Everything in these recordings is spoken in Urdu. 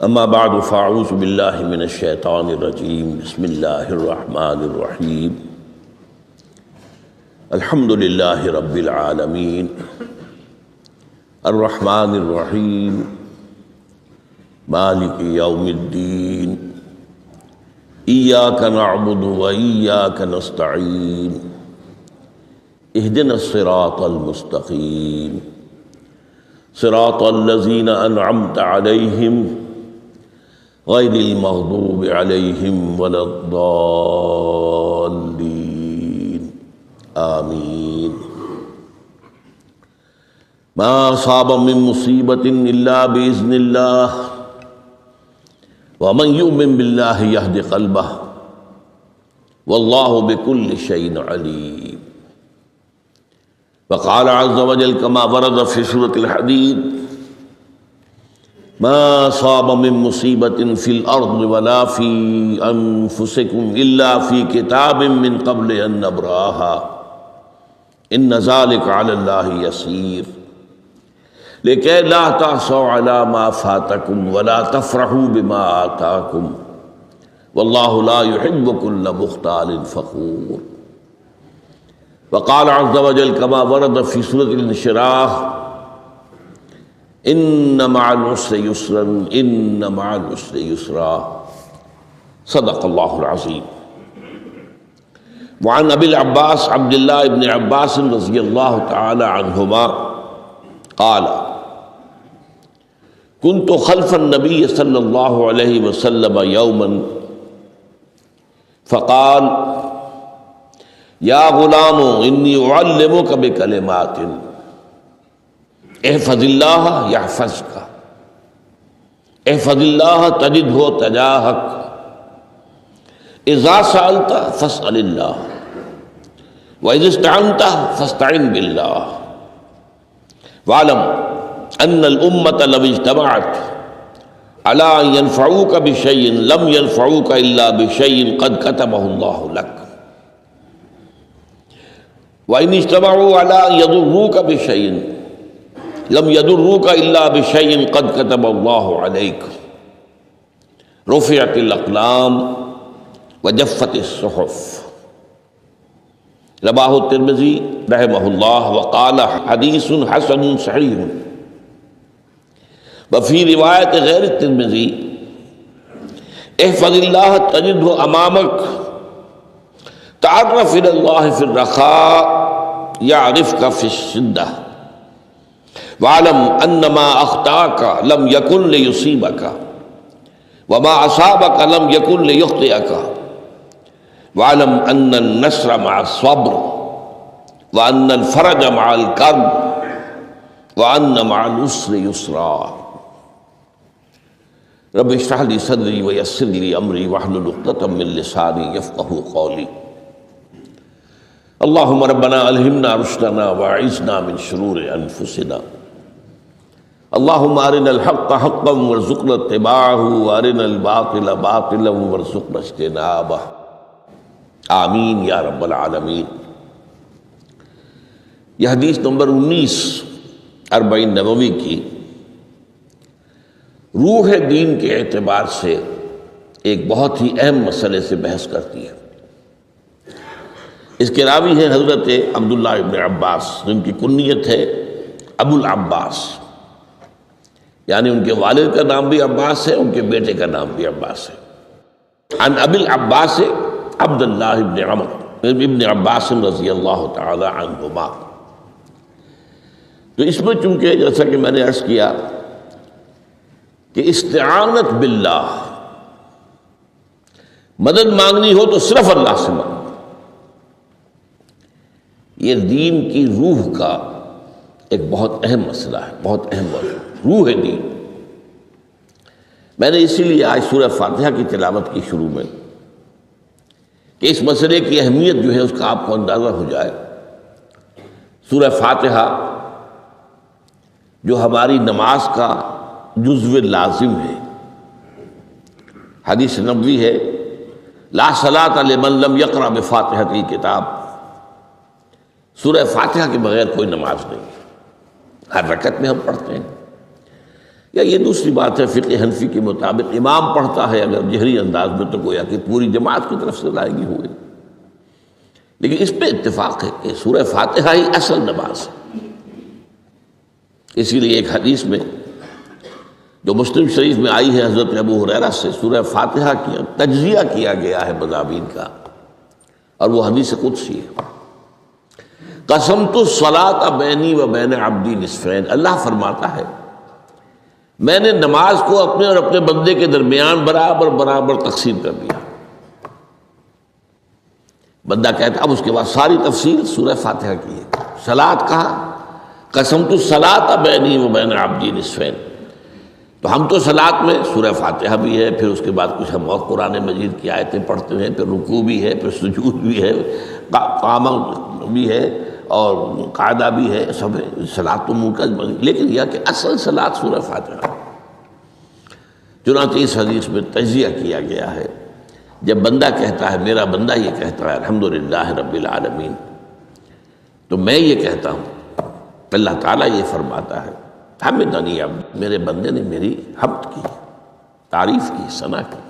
اما بعد فاعوذ باللہ من الشیطان الرجیم بسم اللہ الرحمن الرحیم الحمد للہ رب العالمین الرحمن الرحیم مالک یوم الدین ایاک نعبد و ایاک نستعین اہدنا الصراط المستقیم صراط الذین انعمت علیہم غیر المغضوب علیہم ولا الضالین آمین ما اصاب من مصیبت الا باذن اللہ ومن یؤمن باللہ یہد قلبہ واللہ بکل شیء علیم وقال عز وجل كما ورد في سورة الحديد ما أصاب من مصيبة في الأرض ولا في أنفسكم إلا في كتاب من قبل أن نبرأها إن ذلك على الله يسير لكي لا تأسوا على ما فاتكم ولا تفرحوا بما آتاكم والله لا يحب كل مختال فخور وقال عز وجل كما ورد في سورة الانشراح إن مع العسر يسرا إن مع العسر يسرا صدق الله العظيم. وعن أبي العباس عبد الله بن عباس رضي الله تعالى عنهما قال كنت خلف النبي صلى الله عليه وسلم يوما فقال یا غلام انی اعلمک بکلمات احفظ اللہ یحفظک احفظ اللہ تجدہ تجاہک اذا سألت فاسأل اللہ واذا استعنت فاستعن باللہ واعلم ان الامة لو اجتمعت على ان ينفعوك بشيء لم ينفعوك الا بشيء قد كتبه الله لك وَإِنِ اجْتَمَعُوا عَلَىٰ أَن يَضُرُّوكَ بِشَيْءٍ لَمْ يَضُرُّوكَ إِلَّا بِشَيْءٍ قَدْ كَتَبَ اللَّهُ عَلَيْكَ رُفِعَتِ الْأَقْلَامُ وَجَفَّتِ الصُّحُفُ رواه الترمذی رحمہ اللہ وقال حدیث حسن صحیح وفي روایت غیر الترمذی احفظ اللہ تجدہ امامک تعرف الى اللہ فی الرخاء یعرفک فی الشدہ وعلم ان ما اخطاک لم یکن لیصیبک وما اصابک لم یکن لیخطئک وعلم ان النصر مع الصبر وان الفرج مع الكرب وان مع العسر یسرا رب اشرح لي صدری ویسر لي امری واحلل عقدۃ من لسانی یفقهوا قولی اللہم ربنا الہمنا رشدنا واعذنا من شرور انفسنا اللہم ارنا الحق حقا وارزقنا اتباعہ وارنا الباطل باطلا وارزقنا اجتنابہ آمین یا رب العالمین. یہ حدیث نمبر 19 اربعین نبوی کی روح دین کے اعتبار سے ایک بہت ہی اہم مسئلے سے بحث کرتی ہے. اس کے راوی ہیں حضرت عبداللہ ابن عباس جن کی کنیت ہے ابو العباس، یعنی ان کے والد کا نام بھی عباس ہے، ان کے بیٹے کا نام بھی عباس ہے. عن ابی العباس عبداللہ ابن عمر ابن عباس رضی اللہ تعالی عنہما. تو اس میں چونکہ جیسا کہ میں نے عرض کیا کہ استعانت باللہ، مدد مانگنی ہو تو صرف اللہ سے مانگو، یہ دین کی روح کا ایک بہت اہم مسئلہ ہے، بہت اہم موضوع روح دین. میں نے اسی لیے آج سورہ فاتحہ کی تلاوت کی شروع میں کہ اس مسئلے کی اہمیت جو ہے اس کا آپ کو اندازہ ہو جائے. سورہ فاتحہ جو ہماری نماز کا جزو لازم ہے، حدیث نبوی ہے لا صلاۃ لمن لم یقرأ بفاتحۃ الکتاب، سورہ فاتحہ کے بغیر کوئی نماز نہیں. ہر رکعت میں ہم پڑھتے ہیں. یا یہ دوسری بات ہے، فقہ حنفی کے مطابق امام پڑھتا ہے اگر جہری انداز میں تو گویا کہ پوری جماعت کی طرف سے ادائیگی ہوئی، لیکن اس پہ اتفاق ہے کہ سورہ فاتحہ ہی اصل نماز ہے۔ اسی لیے ایک حدیث میں جو مسلم شریف میں آئی ہے حضرت ابو ہریرہ سے، سورہ فاتحہ کی تجزیہ کیا گیا ہے مضامین کا، اور وہ حدیث قدسی ہے۔ قسمت الصلاۃ بینی و بین عبدی نصفین، اللہ فرماتا ہے میں نے نماز کو اپنے اور اپنے بندے کے درمیان برابر برابر تقسیم کر دیا۔ بندہ کہتا اب اس کے بعد ساری تفصیل سورہ فاتحہ کی ہے۔ صلاۃ کہا، قسمت الصلاۃ بینی و بین عبدی نصفین، تو ہم تو صلاۃ میں سورہ فاتحہ بھی ہے، پھر اس کے بعد کچھ ہم اور قرآن مجید کی آیتیں پڑھتے ہیں، پھر رکوع بھی ہے، پھر سجود بھی ہے، قیام بھی ہے اور قاعدہ بھی ہے، سب ہے۔ صلاۃ تو منہ کا، لیکن یہ کہ اصل صلاۃ سورہ فاتحہ۔ چنانچہ اس حدیث میں تجزیہ کیا گیا ہے، جب بندہ کہتا ہے، میرا بندہ یہ کہتا ہے الحمدللہ رب العالمین، تو میں یہ کہتا ہوں، اللہ تعالیٰ یہ فرماتا ہے حمدنی عبدی، میرے بندے نے میری حمد کی، تعریف کی، ثنا کی۔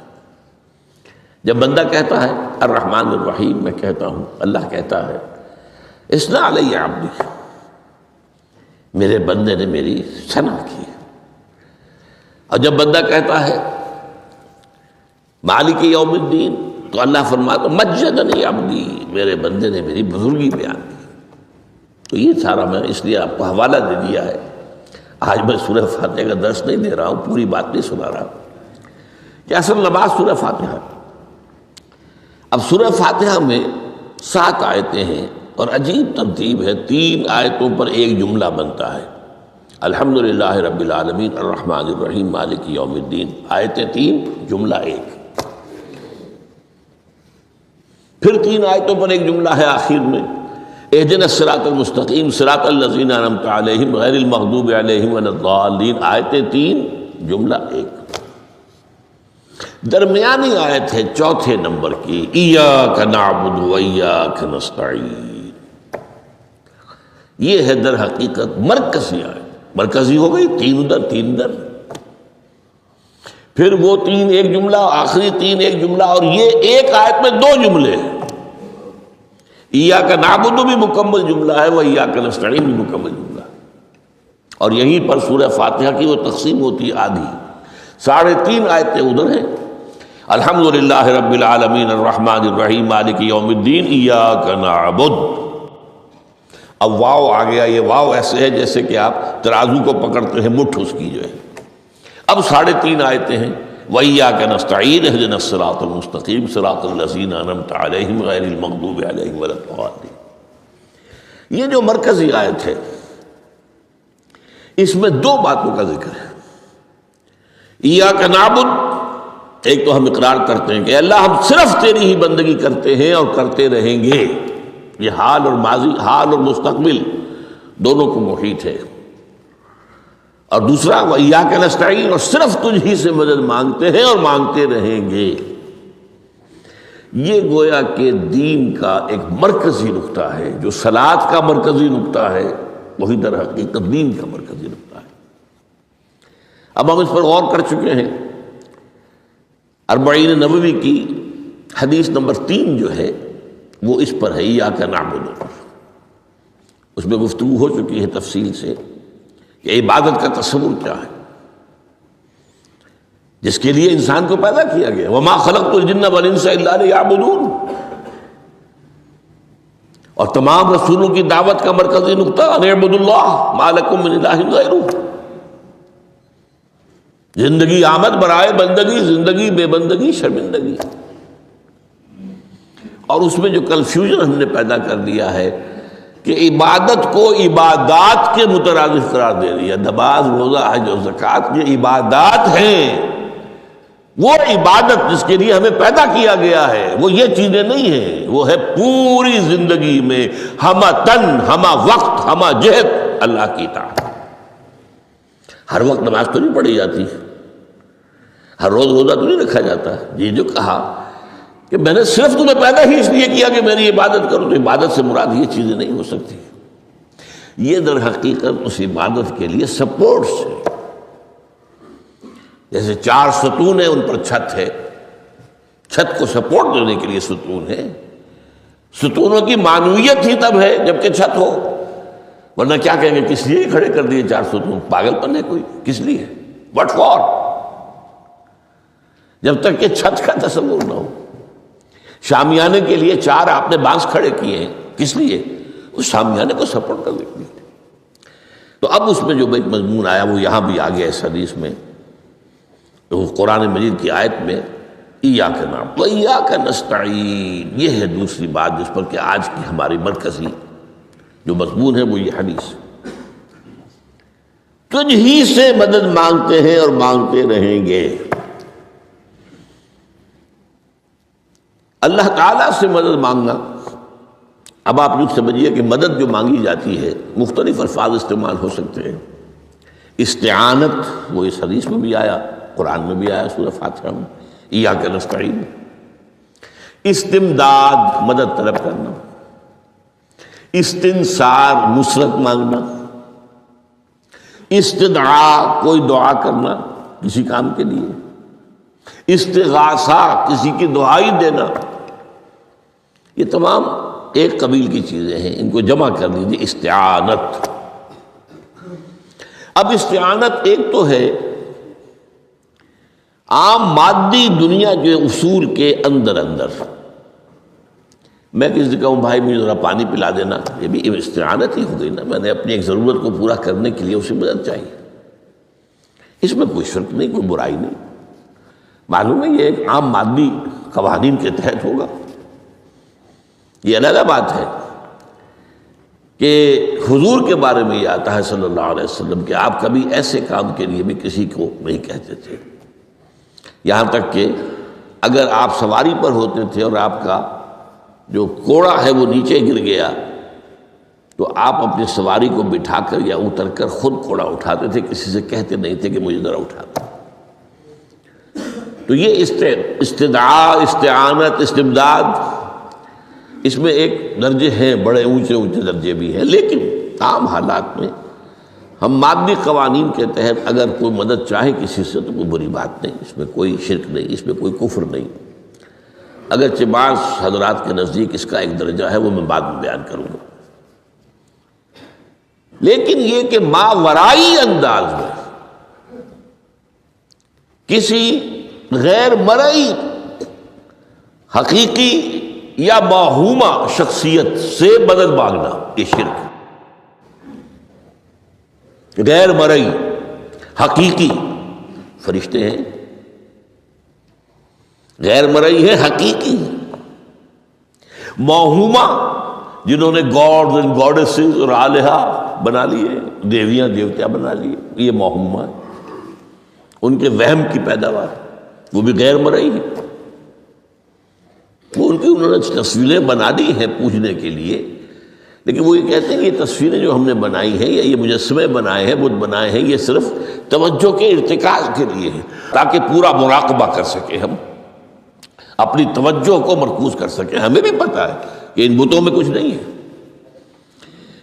جب بندہ کہتا ہے الرحمن الرحیم، میں کہتا ہوں، اللہ کہتا ہے اثنا علی عبدی، میرے بندے نے میری ثنا کی۔ اور جب بندہ کہتا ہے مالک یوم الدین، تو اللہ فرماتا مجدنی عبدی، میرے بندے نے میری بزرگی بیان کی۔ تو یہ سارا میں اس لیے آپ کو حوالہ دے دیا ہے۔ آج میں سورہ فاتحہ کا درس نہیں دے رہا ہوں، پوری بات نہیں سنا رہا کہ اصل نماز سورہ فاتحہ ہے۔ اب سورہ فاتحہ میں 7 آیتیں ہیں اور عجیب ترتیب ہے، 3 آیتوں پر ایک جملہ بنتا ہے، الحمدللہ رب العالمین الرحمن الرحیم مالک یوم الدین، آیتیں 3 جملہ 1۔ پھر 3 آیتوں پر ایک جملہ ہے آخر میں، اہدنا الصراط المستقیم صراط الذین انعمت علیہم غیر المغضوب علیہم ولا الضالین، آیتیں 3 جملہ 1۔ درمیانی آیت ہے 4 نمبر کی، ایاک نعبد و ایاک نستعین، یہ ہے در حقیقت مرکزی آیت، مرکزی ہو گئی، 3 ادھر 3 ادھر، پھر وہ 3 ایک جملہ، آخری 3 ایک جملہ، اور یہ ایک آیت میں 2 جملے ہیں۔ ایاک نعبد بھی مکمل جملہ ہے، وہ ایاک نستعین بھی مکمل جملہ ہے، اور یہیں پر سورہ فاتحہ کی وہ تقسیم ہوتی ہے آدھی، 3.5 آیتیں ادھر ہیں، الحمدللہ رب العالمین الرحمن الرحیم مالک یوم الدین ایاک نعبد۔ اب واو آ گیا، یہ واو ایسے ہے جیسے کہ آپ ترازو کو پکڑتے ہیں، مٹھ اس کی جو ہے۔ اب 3.5 آیتیں ہیں، وَإِيَّاكَ نَسْتَعِينُ اهْدِنَا الصِّرَاطَ الْمُسْتَقِيمَ صِرَاطَ الَّذِينَ أَنْعَمْتَ عَلَيْهِمْ غَيْرِ الْمَغْضُوبِ عَلَيْهِمْ وَلَا الضَّالِّينَ۔ یہ جو مرکزی آیت ہے، اس میں 2 باتوں کا ذکر ہے۔ ایاک نعبد، ایک تو ہم اقرار کرتے ہیں کہ اللہ ہم صرف تیری ہی بندگی کرتے ہیں اور کرتے رہیں گے، یہ حال اور ماضی، حال اور مستقبل دونوں کو محیط ہے۔ اور دوسرا وَإِيَّاكَ نَسْتَعِينُ، اور صرف تجھ ہی سے مدد مانگتے ہیں اور مانگتے رہیں گے۔ یہ گویا کہ دین کا ایک مرکزی نقطہ ہے، جو صلاۃ کا مرکزی نقطہ ہے، وہی در حقیقت دین کا مرکزی نقطہ ہے۔ اب ہم اس پر غور کر چکے ہیں، 40 نبوی کی حدیث نمبر 3 جو ہے وہ اس پر ہے، ایاک نعبد۔ اس میں گفتگو ہو چکی ہے تفصیل سے کہ عبادت کا تصور کیا ہے، جس کے لیے انسان کو پیدا کیا گیا، وما خلقت الجن والانس الا لیعبدون، اور تمام رسولوں کی دعوت کا مرکزی نقطہ ان اعبدوا اللہ ما لکم من الہ غیرہ، زندگی آمد برائے بندگی، زندگی بے بندگی شرمندگی۔ اور اس میں جو کنفیوژن ہم نے پیدا کر دیا ہے کہ عبادت کو عبادات کے مترادف قرار دے دیا، نماز روزہ حج اور زکوٰۃ یہ عبادات ہیں، وہ عبادت جس کے لیے ہمیں پیدا کیا گیا ہے وہ یہ چیزیں نہیں ہیں، وہ ہے پوری زندگی میں ہمہ تن ہمہ وقت ہمہ جہت اللہ کی اطاعت۔ ہر وقت نماز تو نہیں پڑھی جاتی، ہر روز روزہ تو نہیں رکھا جاتا۔ یہ جو کہا کہ میں نے صرف تمہیں پیدا ہی اس لیے کیا کہ میری عبادت کرو، تو عبادت سے مراد یہ چیزیں نہیں ہو سکتی، یہ در حقیقت اس عبادت کے لیے سپورٹس ہے۔ جیسے 4 ستون ہیں ان پر چھت ہے، چھت کو سپورٹ دینے کے لیے ستون ہے. ستونوں کی معنویت ہی تب ہے جبکہ چھت ہو، ورنہ کیا کہیں گے کس لیے کھڑے کر دیے 4 ستون؟ پاگل پن ہے کوئی، کس لیے؟ What for? جب تک کہ چھت کا تصور نہ ہو. شامیانے کے لیے 4 آپ نے بانس کھڑے کیے ہیں، کس لیے؟ اس شامیانے کو سپورٹ کرنے کے لیے. تو اب اس میں جو ایک مضمون آیا وہ یہاں بھی آ گیا اس حدیث میں، تو قرآن مجید کی آیت میں ایاک نعبد و ایاک نستعین، یہ ہے دوسری بات جس پر کہ آج کی ہماری مرکزی جو مضمون ہے وہ یہ حدیث. تجھ ہی سے مدد مانگتے ہیں اور مانگتے رہیں گے. اللہ تعالیٰ سے مدد مانگنا، اب آپ یوں سمجھیے کہ مدد جو مانگی جاتی ہے مختلف الفاظ استعمال ہو سکتے ہیں. استعانت وہ اس حدیث میں بھی آیا، قرآن میں بھی آیا سورہ فاتحہ میں، ایاک نستعین. استمداد مدد طلب کرنا، استنصار نصرت مانگنا، استدعاء کوئی دعا کرنا کسی کام کے لیے، استغاثہ کسی کی دعائی دینا، یہ تمام ایک قبیل کی چیزیں ہیں. ان کو جمع کر لیجیے استعانت. اب استعانت ایک تو ہے عام مادی دنیا کے اصول کے اندر، میں کسی سے کہوں بھائی مجھے ذرا پانی پلا دینا، یہ بھی استعانت ہی ہو گئی نا. میں نے اپنی ایک ضرورت کو پورا کرنے کے لیے اسے مدد چاہیے. اس میں کوئی شرک نہیں، کوئی برائی نہیں. معلوم ہے یہ ایک عام مادی قوانین کے تحت ہوگا. یہ علیحدہ بات ہے کہ حضور کے بارے میں یہ آتا ہے صلی اللہ علیہ وسلم کہ آپ کبھی ایسے کام کے لیے بھی کسی کو نہیں کہتے تھے. یہاں تک کہ اگر آپ سواری پر ہوتے تھے اور آپ کا جو کوڑا ہے وہ نیچے گر گیا تو آپ اپنی سواری کو بٹھا کر یا اتر کر خود کوڑا اٹھاتے تھے، کسی سے کہتے نہیں تھے کہ مجھے ذرا اٹھا دو. تو یہ استدعاء، استعانت، استمداد، اس میں ایک درجے ہیں، بڑے اونچے درجے بھی ہیں. لیکن عام حالات میں ہم مادی قوانین کے تحت اگر کوئی مدد چاہے کسی سے تو کوئی بری بات نہیں، اس میں کوئی شرک نہیں، اس میں کوئی کفر نہیں. اگرچہ بعض حضرات کے نزدیک اس کا ایک درجہ ہے، وہ میں بعد میں بیان کروں گا. لیکن یہ کہ ماورائی انداز میں کسی غیر مرئی حقیقی یا موہومہ شخصیت سے مدد مانگنا، یہ شرک. غیر مرئی حقیقی فرشتے ہیں، غیر مرئی ہے حقیقی. موہومہ جنہوں نے گاڈز اینڈ گاڈیسز اور آلہہ بنا لیے، دیویاں دیوتیاں بنا لیے، یہ موہومہ ہے، ان کے وہم کی پیداوار، وہ بھی غیر مرئی ہے. وہ ان کی انہوں نے تصویریں بنا دی ہیں پوجنے کے لیے، لیکن وہ یہ کہتے ہیں کہ یہ تصویریں جو ہم نے بنائی ہیں یا یہ مجسمے بنائے ہیں، بت بنائے ہیں، یہ صرف توجہ کے ارتکاز کے لیے ہے تاکہ پورا مراقبہ کر سکیں، ہم اپنی توجہ کو مرکوز کر سکیں. ہمیں بھی پتہ ہے کہ ان بتوں میں کچھ نہیں ہے.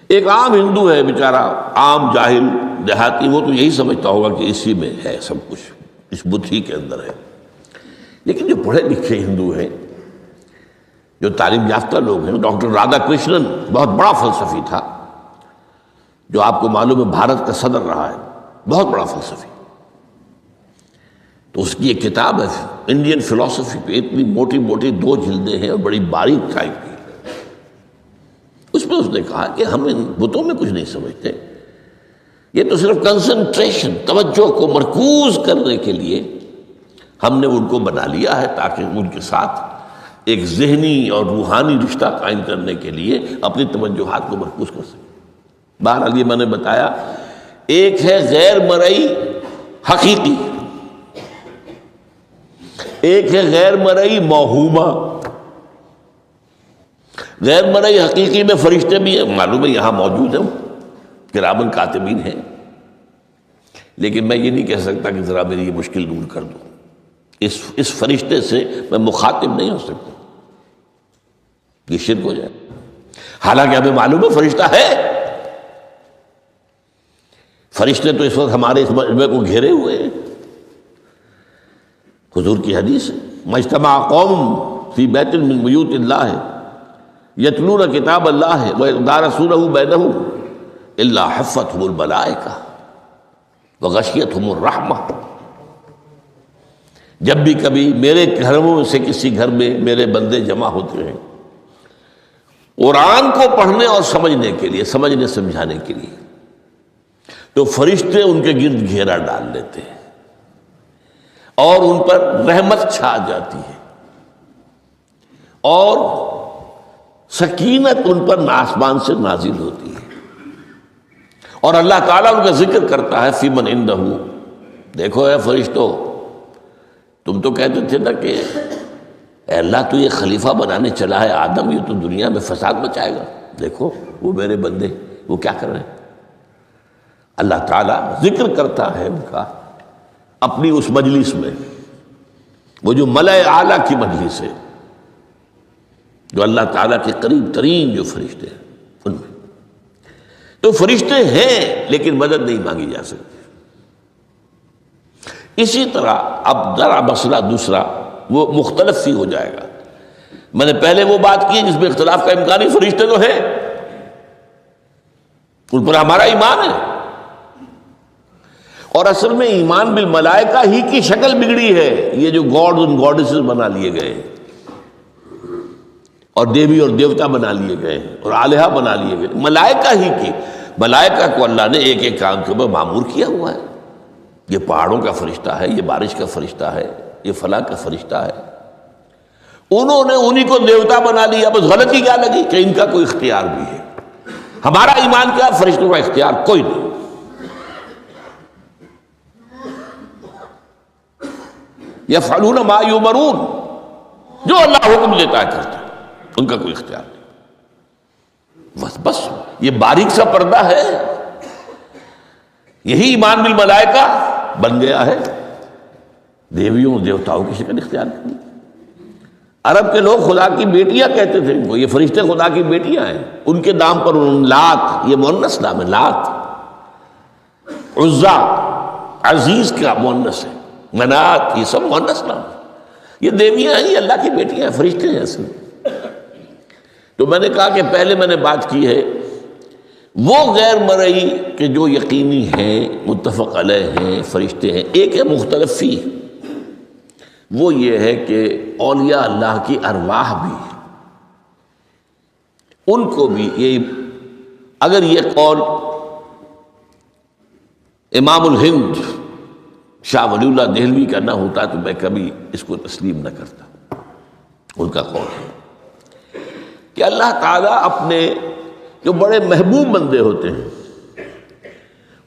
ایک عام ہندو ہے بیچارہ، عام جاہل دیہاتی، وہ تو یہی سمجھتا ہوگا کہ اسی میں ہے سب کچھ، اس بت ہی کے اندر ہے. لیکن جو پڑھے لکھے ہندو ہیں، جو تعلیم یافتہ لوگ ہیں، ڈاکٹر رادھا کرشنن بہت بڑا فلسفی تھا، جو آپ کو معلوم ہے بھارت کا صدر رہا ہے، بہت بڑا فلسفی. تو اس کی ایک کتاب ہے انڈین فلسفی پہ، اتنی موٹی موٹی 2 جلدیں ہیں اور بڑی باریک ٹائپ کی. اس میں اس نے کہا کہ ہم ان بتوں میں کچھ نہیں سمجھتے، یہ تو صرف کنسنٹریشن، توجہ کو مرکوز کرنے کے لیے ہم نے ان کو بنا لیا ہے تاکہ ان کے ساتھ ایک ذہنی اور روحانی رشتہ قائم کرنے کے لیے اپنی توجہات کو مرکوز کر سکیں. بہرحال یہ میں نے بتایا، ایک ہے غیر مرئی حقیقی، ایک ہے غیر مرئی موہومہ. غیر مرئی حقیقی میں فرشتے بھی ہیں، معلوم ہے یہاں موجود ہیں، کرامن کاتبین ہیں، لیکن میں یہ نہیں کہہ سکتا کہ ذرا میری یہ مشکل دور کر دو. اس فرشتے سے میں مخاطب نہیں ہو سکتا، یہ شرک ہو جائے. حالانکہ ہمیں معلوم ہے فرشتہ ہے، فرشتے تو اس وقت ہمارے اس مجمع کو گھیرے ہوئے ہیں. حضور کی حدیث ہے، مجتمع قوم فی بیت من بیوت اللہ یتلون کتاب اللہ ویدارسونہ بینہم الا حفتہم الملائکہ وغشیتہم الرحمہ۔ جب بھی کبھی میرے گھروں میں سے کسی گھر میں میرے بندے جمع ہوتے ہیں قرآن کو پڑھنے اور سمجھنے کے لیے، سمجھنے سمجھانے کے لیے، تو فرشتے ان کے گرد گھیرا ڈال لیتے ہیں اور ان پر رحمت چھا جاتی ہے اور سکینت ان پر آسمان سے نازل ہوتی ہے، اور اللہ تعالیٰ ان کا ذکر کرتا ہے فی من عندہ۔ دیکھو اے فرشتو، تم تو کہتے تھے نا کہ اے اللہ تو یہ خلیفہ بنانے چلا ہے آدم، یہ تو دنیا میں فساد مچائے گا، دیکھو وہ میرے بندے وہ کیا کر رہے ہیں۔ اللہ تعالیٰ ذکر کرتا ہے ان کا اپنی اس مجلس میں، وہ جو ملأ اعلیٰ کی مجلس ہے، جو اللہ تعالیٰ کے قریب ترین جو فرشتے ہیں ان میں۔ تو فرشتے ہیں لیکن مدد نہیں مانگی جا سکتی۔ اسی طرح اب ذرا مسئلہ دوسرا وہ مختلف ہی ہو جائے گا۔ میں نے پہلے وہ بات کی جس میں اختلاف کا امکان ہی، فرشتے تو ہیں، ان پر ہمارا ایمان ہے، اور اصل میں ایمان بالملائکہ ہی کی شکل بگڑی ہے، یہ جو گاڈ اور گاڈیسز بنا لیے گئے اور دیوی اور دیوتا بنا لیے گئے اور آلہہ بنا لیے گئے، ملائکہ ہی کی۔ ملائکہ کو اللہ نے ایک ایک کام کے اوپر معمور کیا ہوا ہے، یہ پہاڑوں کا فرشتہ ہے، یہ بارش کا فرشتہ ہے، یہ فلاں کا فرشتہ ہے۔ انہوں نے انہی کو دیوتا بنا لیا، بس غلطی کیا لگی کہ ان کا کوئی اختیار بھی ہے۔ ہمارا ایمان کیا، فرشتوں کا اختیار کوئی نہیں۔ یفعلون ما یؤمرون، جو اللہ حکم دیتا ہے کرتے ہیں، ان کا کوئی اختیار نہیں۔ بس یہ باریک سا پردہ ہے، یہی ایمان بالملائکہ بن گیا ہے، دیویوں دیوتاؤں کی شکل اختیار کی۔ عرب کے لوگ خدا کی بیٹیاں کہتے تھے ان کو، یہ فرشتے خدا کی بیٹیاں ہیں، ان کے نام پر لات، یہ مؤنث نام ہے، لات، عزا عزیز کا مؤنث ہے، منات یہ سب مؤنث نام ہے، یہ دیویاں ہیں، یہ اللہ کی بیٹیاں ہیں، فرشتے ہیں اصل۔ تو میں نے کہا کہ پہلے میں نے بات کی ہے وہ غیر مرئی کہ جو یقینی ہیں، متفق علیہ ہیں، فرشتے ہیں۔ ایک ہے مختلف فی، وہ یہ ہے کہ اولیاء اللہ کی ارواح بھی، ان کو بھی یہ، اگر یہ قول امام الہند شاہ ولی اللہ دہلوی کا نہ ہوتا تو میں کبھی اس کو تسلیم نہ کرتا۔ ان کا قول ہے کہ اللہ تعالیٰ اپنے جو بڑے محبوب بندے ہوتے ہیں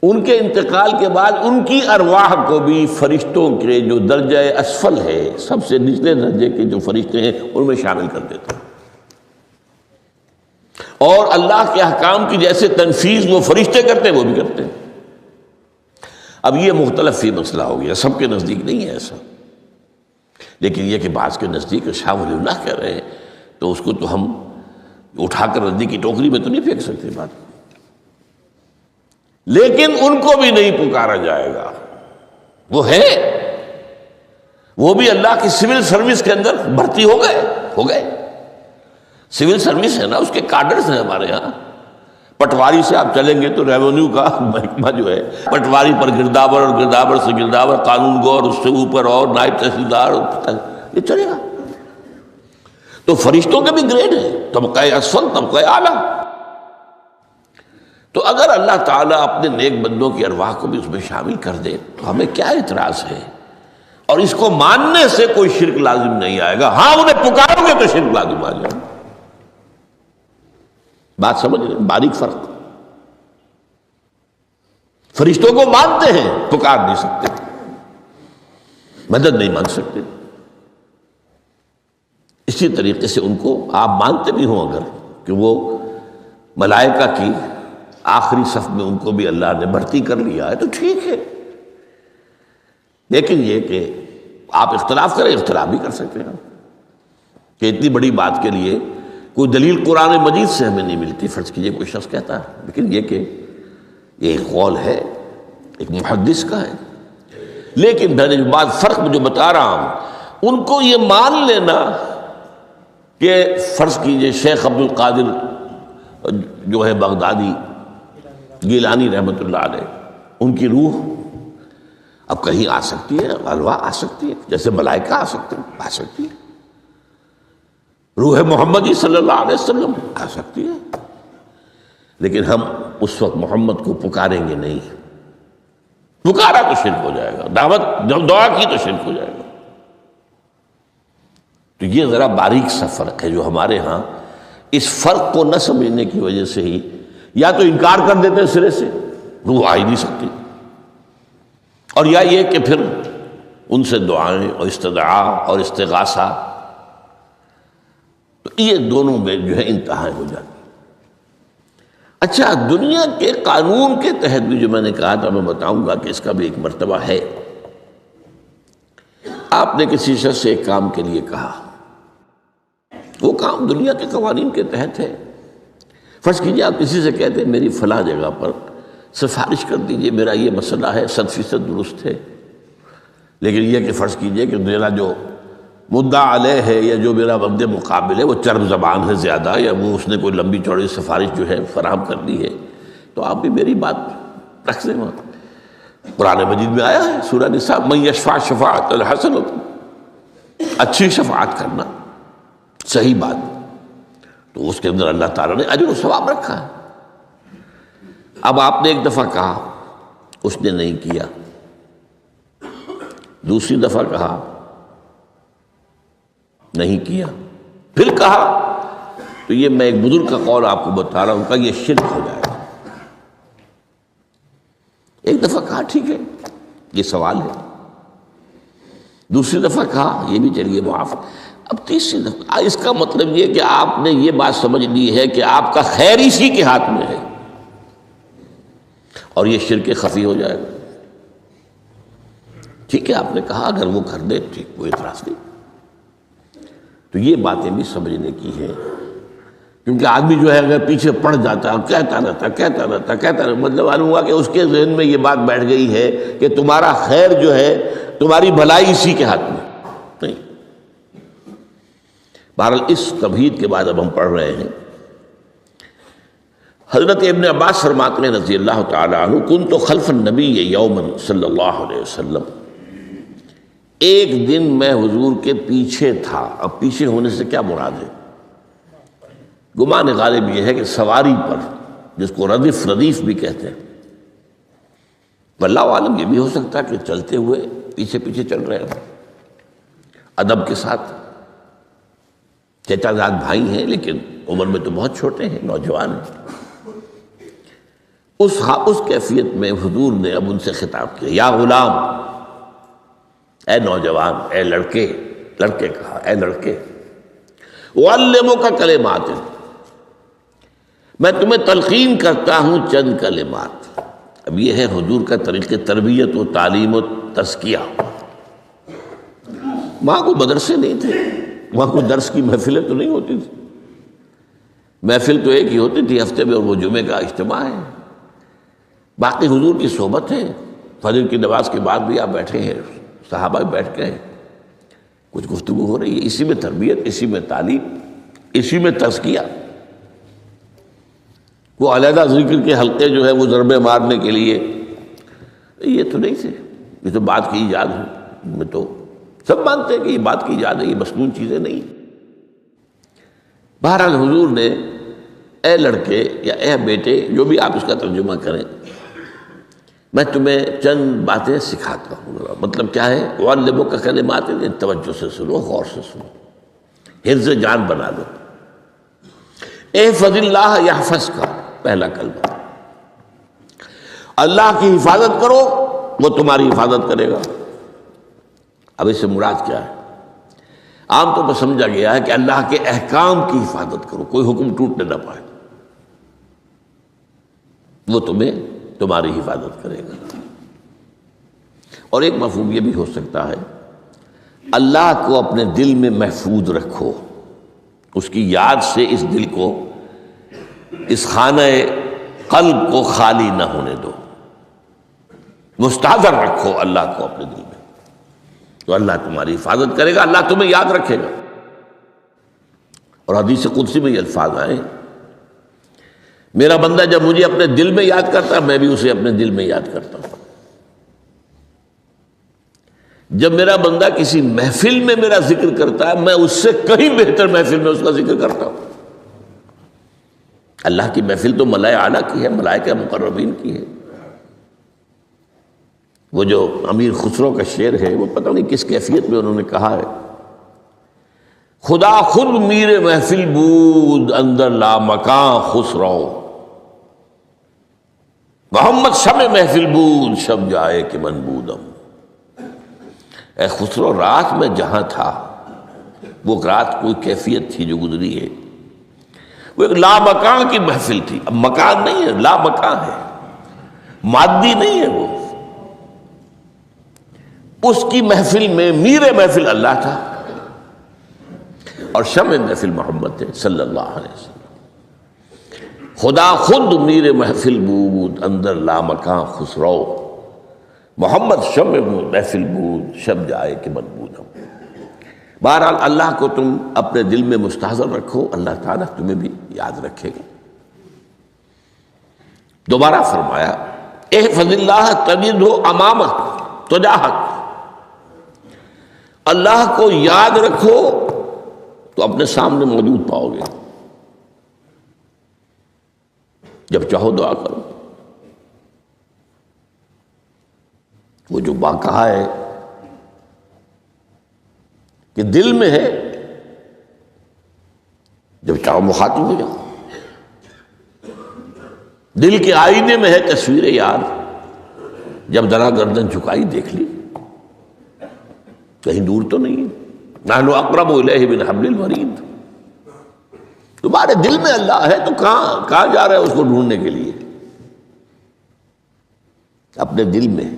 ان کے انتقال کے بعد ان کی ارواح کو بھی فرشتوں کے جو درجہ اسفل ہے، سب سے نچلے درجے کے جو فرشتے ہیں ان میں شامل کر دیتے ہیں، اور اللہ کے احکام کی جیسے تنفیذ وہ فرشتے کرتے ہیں وہ بھی کرتے ہیں۔ اب یہ مختلف فی مسئلہ ہو گیا، سب کے نزدیک نہیں ہے ایسا، لیکن یہ کہ بعض کے نزدیک شاہ ولی اللہ کہہ رہے ہیں تو اس کو تو ہم اٹھا کر ردی کی ٹوکری میں تو نہیں پھینک سکتے بات، لیکن ان کو بھی نہیں پکارا جائے گا، وہ ہے، وہ بھی اللہ کی سول سروس کے اندر بھرتی ہو گئے۔ سول سروس ہے نا، اس کے کارڈرز ہیں ہمارے ہاں۔ پٹواری سے آپ چلیں گے تو ریونیو کا محکمہ جو ہے، پٹواری پر گردابر اور گردابر سے گردابر، قانون گو اور اس سے اوپر اور نائب تحصیلدار، یہ چلے گا۔ تو فرشتوں کے بھی گریڈ ہیں، طبقہ اسفل، طبقہ اعلیٰ۔ تو اگر اللہ تعالیٰ اپنے نیک بندوں کی ارواح کو بھی اس میں شامل کر دے تو ہمیں کیا اعتراض ہے، اور اس کو ماننے سے کوئی شرک لازم نہیں آئے گا۔ ہاں انہیں پکارو گے تو شرک لازم آ جائے گا۔ بات سمجھ رہے ہیں؟ باریک فرق۔ فرشتوں کو مانتے ہیں، پکار نہیں سکتے، مدد نہیں مانگ سکتے۔ اسی طریقے سے ان کو آپ مانتے بھی ہوں اگر کہ وہ ملائکہ کی آخری صف میں ان کو بھی اللہ نے بھرتی کر لیا ہے تو ٹھیک ہے، لیکن یہ کہ آپ اختلاف کریں، اختلاف بھی کر سکتے ہیں کہ اتنی بڑی بات کے لیے کوئی دلیل قرآن مجید سے ہمیں نہیں ملتی، فرض کیجئے کوئی شخص کہتا ہے، لیکن یہ کہ یہ ایک قول ہے، ایک محدث کا ہے لیکن میں نے جو بات فرق جو بتا رہا ہوں، ان کو یہ مان لینا کہ فرض کیجئے شیخ عبد القادر جو ہے بغدادی گیلانی رحمۃ اللہ علیہ، ان کی روح اب کہیں آ سکتی ہے، ارواح آ سکتی ہے، جیسے ملائکہ آ سکتی ہے، روح محمدی صلی اللہ علیہ وسلم آ سکتی ہے، لیکن ہم اس وقت محمد کو پکاریں گے نہیں، پکارا تو شرک ہو جائے گا، دعوت جب دعا کی تو شرک ہو جائے گا۔ تو یہ ذرا باریک سا فرق ہے جو ہمارے ہاں اس فرق کو نہ سمجھنے کی وجہ سے ہی یا تو انکار کر دیتے ہیں سرے سے، روح آ ہی نہیں سکتی، اور یا یہ کہ پھر ان سے دعائیں اور استدعا اور استغاثہ، تو یہ دونوں میں جو ہے انتہا ہو جاتی۔ اچھا، دنیا کے قانون کے تحت بھی جو میں نے کہا تھا، میں بتاؤں گا کہ اس کا بھی ایک مرتبہ ہے۔ آپ نے کسی شخص سے ایک کام کے لیے کہا، وہ کام دنیا کے قوانین کے تحت ہے۔ فرض کیجئے آپ کسی سے کہتے ہیں میری فلاں جگہ پر سفارش کر دیجئے، میرا یہ مسئلہ ہے، 100% درست ہے، لیکن یہ کہ فرض کیجئے کہ میرا جو مدعا علیہ ہے یا جو میرا مد مقابل ہے وہ چرب زبان ہے زیادہ، یا وہ اس نے کوئی لمبی چوڑی سفارش جو ہے فراہم کر دی ہے، تو آپ بھی میری بات رکھ دیں۔ وہاں قرآن مجید میں آیا ہے سورہ نساء، من یشفع شفاعۃ الحسنۃ، اچھی شفاعت کرنا، صحیح بات، تو اس کے اندر اللہ تعالیٰ نے اجر و ثواب رکھا ہے۔ اب آپ نے ایک دفعہ کہا، اس نے نہیں کیا، دوسری دفعہ کہا، نہیں کیا، پھر کہا، تو یہ میں ایک بزرگ کا قول آپ کو بتا رہا ہوں کہ یہ شرک ہو جائے گا۔ ایک دفعہ کہا ٹھیک ہے یہ سوال ہے، دوسری دفعہ کہا یہ بھی چلیے معاف، اب تیسری دفعہ، اس کا مطلب یہ کہ آپ نے یہ بات سمجھ لی ہے کہ آپ کا خیر اسی کے ہاتھ میں ہے، اور یہ شرک خفی ہو جائے گا۔ ٹھیک ہے، آپ نے کہا اگر وہ کر دے ٹھیک، کوئی اعتراض نہیں۔ تو یہ باتیں بھی سمجھنے کی ہے، کیونکہ آدمی جو ہے اگر پیچھے پڑ جاتا ہے، کہتا رہتا، مطلب معلوم ہوا کہ اس کے ذہن میں یہ بات بیٹھ گئی ہے کہ تمہارا خیر جو ہے، تمہاری بھلائی اسی کے ہاتھ میں نہیں۔ بہرحال اس تمہید کے بعد اب ہم پڑھ رہے ہیں، حضرت ابن عباس فرماتے ہیں رضی اللہ تعالی عنہ، کنت خلف النبی یوما صلی اللہ علیہ وسلم، ایک دن میں حضور کے پیچھے تھا۔ اب پیچھے ہونے سے کیا مراد ہے؟ گمان غالب یہ ہے کہ سواری پر، جس کو ردیف بھی کہتے ہیں، واللہ عالم یہ بھی ہو سکتا ہے کہ چلتے ہوئے پیچھے پیچھے چل رہے ہیں، ادب کے ساتھ، چچا زاد بھائی ہیں لیکن عمر میں تو بہت چھوٹے ہیں، نوجوان ہیں۔ اس کیفیت میں حضور نے اب ان سے خطاب کیا، یا غلام، اے نوجوان، اے لڑکے کہا، اے لڑکے، اعلمک کلمات، میں تمہیں تلقین کرتا ہوں چند کلمات۔ اب یہ ہے حضور کا طریقہ تربیت و تعلیم و تزکیہ۔ وہاں کوئی مدرسے نہیں تھے، وہاں کوئی درس کی محفلیں تو نہیں ہوتی تھی، محفل تو ایک ہی ہوتی تھی ہفتے میں، اور وہ جمعے کا اجتماع ہے، باقی حضور کی صحبت ہے، فجر کی نماز کے بعد بھی آپ بیٹھے ہیں، صحابہ بھی بیٹھ گئے، کچھ گفتگو ہو رہی ہے، اسی میں تربیت، اسی میں تعلیم، اسی میں تزکیہ۔ وہ علیحدہ ذکر کے حلقے جو ہے وہ ضربے مارنے کے لیے یہ تو نہیں تھے، یہ تو بات کی ایجاد ہے، میں تو سب مانتے ہیں کہ یہ بات کی ایجاد ہے، یہ مصنوع چیزیں نہیں۔ بہرحال حضور نے اے لڑکے یا اے بیٹے، جو بھی آپ اس کا ترجمہ کریں، میں تمہیں چند باتیں سکھاتا ہوں۔ مطلب کیا ہے؟ وَعَلِّمُكَ كَلِمَاتٍ، توجہ سے سنو، غور سے سنو، حفظ جان بنا لو۔ احفظ اللہ یحفظک، پہلا کلمہ، اللہ کی حفاظت کرو وہ تمہاری حفاظت کرے گا۔ اب اس سے مراد کیا ہے؟ عام طور پر سمجھا گیا ہے کہ اللہ کے احکام کی حفاظت کرو، کوئی حکم ٹوٹنے نہ پائے، وہ تمہاری حفاظت کرے گا۔ اور ایک مفہوم یہ بھی ہو سکتا ہے، اللہ کو اپنے دل میں محفوظ رکھو، اس کی یاد سے اس دل کو، اس خانہ قلب کو خالی نہ ہونے دو، مستحضر رکھو اللہ کو اپنے دل میں۔ تو اللہ تمہاری حفاظت کرے گا، اللہ تمہیں یاد رکھے گا۔ اور حدیث قدسی میں یہ الفاظ آئے، میرا بندہ جب مجھے اپنے دل میں یاد کرتا ہے میں بھی اسے اپنے دل میں یاد کرتا ہوں۔ جب میرا بندہ کسی محفل میں میرا ذکر کرتا ہے میں اس سے کہیں بہتر محفل میں اس کا ذکر کرتا ہوں۔ اللہ کی محفل تو ملائے اعلیٰ کی ہے، ملائکہ مقربین کی ہے۔ وہ جو امیر خسرو کا شعر ہے وہ پتہ نہیں کس کیفیت میں انہوں نے کہا ہے، خدا خود میر محفل بود اندر لامکاں خسرو، محمد شمع محفل بود شب جائے کہ من بودم۔ اے خسرو، رات میں جہاں تھا وہ رات کوئی کیفیت تھی جو گزری ہے، وہ ایک لامکان کی محفل تھی۔ اب مکان نہیں ہے، لامکان ہے، مادی نہیں ہے وہ۔ اس کی محفل میں میر محفل اللہ تھا اور شمع محفل محمد تھے صلی اللہ علیہ وسلم۔ خدا خود میر محفل بود اندر لامکان خسرو، محمد شمع محفل بود شب جائے کہ من بودم۔ بہرحال اللہ کو تم اپنے دل میں مستحضر رکھو، اللہ تعالیٰ تمہیں بھی یاد رکھے گا۔ دوبارہ فرمایا احفظ اللہ تجدہ امامک تجاہک، اللہ کو یاد رکھو تو اپنے سامنے موجود پاؤ گے، جب چاہو دعا کرو۔ وہ جو بات کہا ہے کہ دل میں ہے، جب چاہو مخاطب ہو جاؤ۔ دل کے آئینے میں ہے تصویر یار، جب ذرا گردن جھکائی دیکھ لی، کہیں دور تو نہیں ہے۔ نحن اقرب الیہ من حبل الورید، تمہارے دل میں اللہ ہے تو کہاں جا رہے ہیں اس کو ڈھونڈنے کے لیے؟ اپنے دل میں۔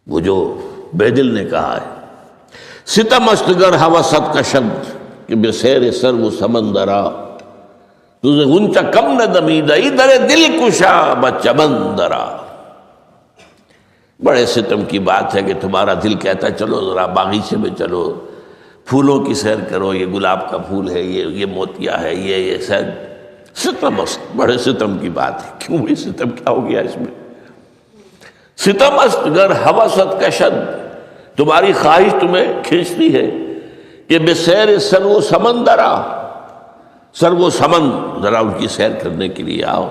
وہ جو بے دل نے کہا ہے ستم است گر ہوست کشد کہ بے سیر سر و سمندرا، تجھے غنچہ کم نہ دمیدہ در دل کشا بچمندرا۔ بڑے ستم کی بات ہے کہ تمہارا دل کہتا ہے چلو ذرا باغیچے میں چلو، پھولوں کی سیر کرو، یہ گلاب کا پھول ہے، یہ موتیا ہے، یہ سیر۔ ستم است، بڑے ستم کی بات ہے۔ کیوں یہ ستم کیا ہو گیا اس میں؟ ستم است گر ہوست کشد، تمہاری خواہش تمہیں کھینچتی ہے کہ بے سیر سر و سمندرا، سر و سمن ذرا ان کی سیر کرنے کے لیے آؤ۔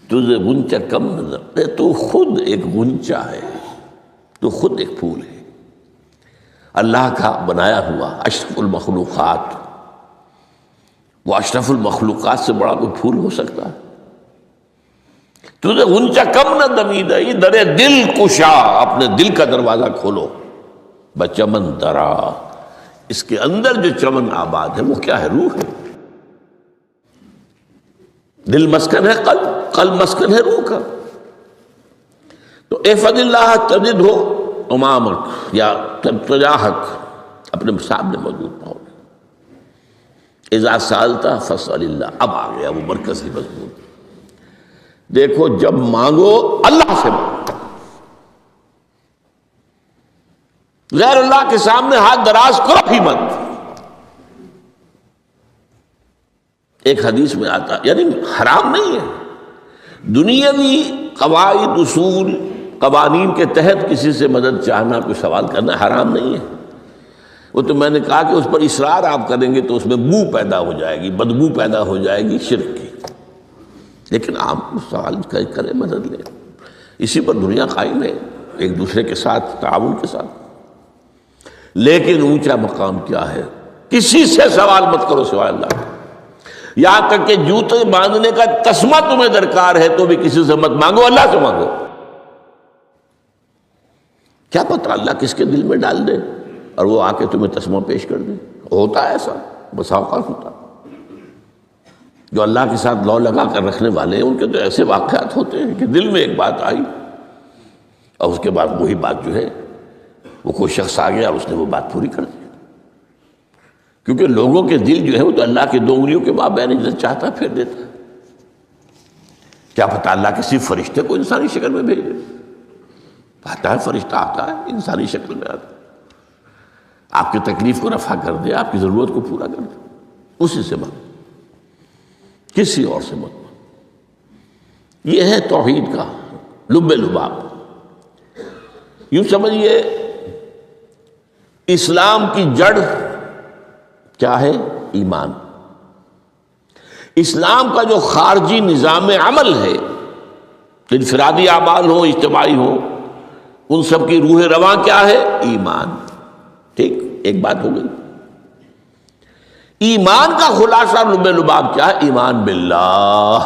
تجھے غنچہ کم نظر، تو خود ایک غنچہ ہے، تو خود ایک پھول ہے، اللہ کا بنایا ہوا اشرف المخلوقات۔ وہ اشرف المخلوقات سے بڑا کوئی پھول ہو سکتا ہے؟ تجھے غنچہ کم نہ دمیدہ در دل کشا، اپنے دل کا دروازہ کھولو، بچمن درا، اس کے اندر جو چمن آباد ہے وہ کیا ہے؟ روح ہے۔ دل مسکن ہے قلب، قلب مسکن ہے روح کا۔ تو احفظ اللہ تجدہ امامک یا تجاہک، اپنے سامنے موجود پاؤ گے۔ اذا سالت فاسأل اللہ، اب آ گیا وہ مرکزی مضمون۔ دیکھو جب مانگو اللہ سے مانگو، غیر اللہ کے سامنے ہاتھ دراز کرو ہی مت۔ ایک حدیث میں آتا، یعنی حرام نہیں ہے، دنیاوی قواعد اصول قوانین کے تحت کسی سے مدد چاہنا، کوئی سوال کرنا حرام نہیں ہے۔ وہ تو میں نے کہا کہ اس پر اصرار آپ کریں گے تو اس میں بو پیدا ہو جائے گی، بدبو پیدا ہو جائے گی شرک کی، لیکن آپ سوال کریں، مدد لیں، اسی پر دنیا قائم ہے، ایک دوسرے کے ساتھ تعاون کے ساتھ۔ لیکن اونچا مقام کیا ہے؟ کسی سے سوال مت کرو سوائے اللہ کے، یہاں تک کہ جوتے باندھنے کا تسمہ تمہیں درکار ہے تو بھی کسی سے مت مانگو، اللہ سے مانگو۔ کیا پتہ اللہ کس کے دل میں ڈال دے اور وہ آ کے تمہیں تسمہ پیش کر دے۔ ہوتا ہے ایسا، بسا اوقات ہوتا۔ جو اللہ کے ساتھ لو لگا کر رکھنے والے ہیں ان کے تو ایسے واقعات ہوتے ہیں کہ دل میں ایک بات آئی اور اس کے بعد وہی بات جو ہے وہ کوئی شخص آ گیا اور اس نے وہ بات پوری کر دی۔ کیونکہ لوگوں کے دل جو ہے وہ تو اللہ کے دو انگلیوں کے مابین جسے چاہتا پھیر دیتا ہے۔ کیا پتہ اللہ کسی فرشتے کو انسانی شکل میں بھیج دے۔ آتا ہے فرشتہ، آتا ہے انسانی شکل میں آتا ہے، آپ کی تکلیف کو رفع کر دے، آپ کی ضرورت کو پورا کر دے، اسی سے مانگو، کسی اور سے مت مانگو۔ یہ ہے توحید کا لب لباب۔ یوں سمجھیے اسلام کی جڑ کیا ہے؟ ایمان۔ اسلام کا جو خارجی نظام عمل ہے، انفرادی اعمال ہو اجتماعی ہو، ان سب کی روح رواں کیا ہے؟ ایمان۔ ٹھیک، ایک بات ہو گئی۔ ایمان کا خلاصہ لب لباب کیا ہے؟ ایمان باللہ۔